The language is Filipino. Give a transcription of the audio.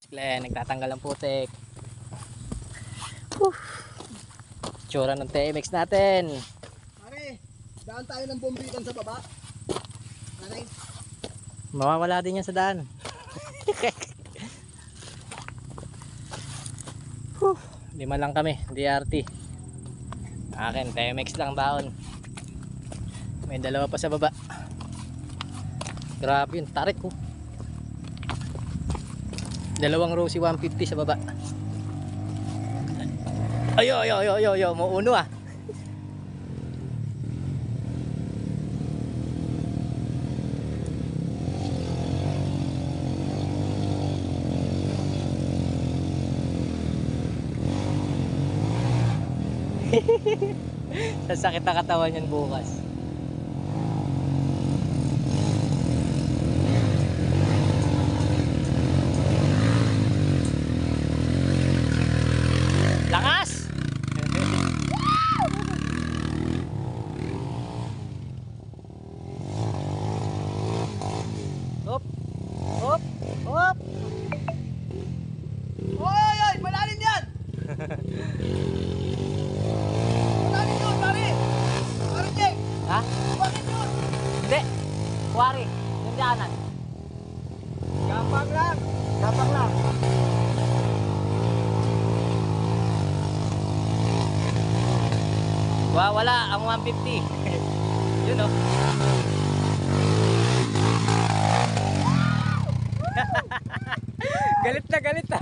Glenn, nagtatanggal ng putik. Tsura ng TMX natin. Pare, daan tayo ng bombitan sa baba. Pare, Mawawala din yan sa daan. Lima lang kami, DRT. Akin, TMX lang baon. May dalawa pa sa baba. Grabe yung tarik ko. Dalawang Rosie 150 sa baba. Ayo, mauuno ah. Sasakit na katawan yan bukas. Lakas! Hop! Hop! Hop! oy, malalim yan! Malalim yun, pare! Pare, Jake! Ha? Bakit yun? Hindi! Kuwari! Yung daanan. Gapang lang! Gapang lang! Wala ang 150. Yun oh. Galit na.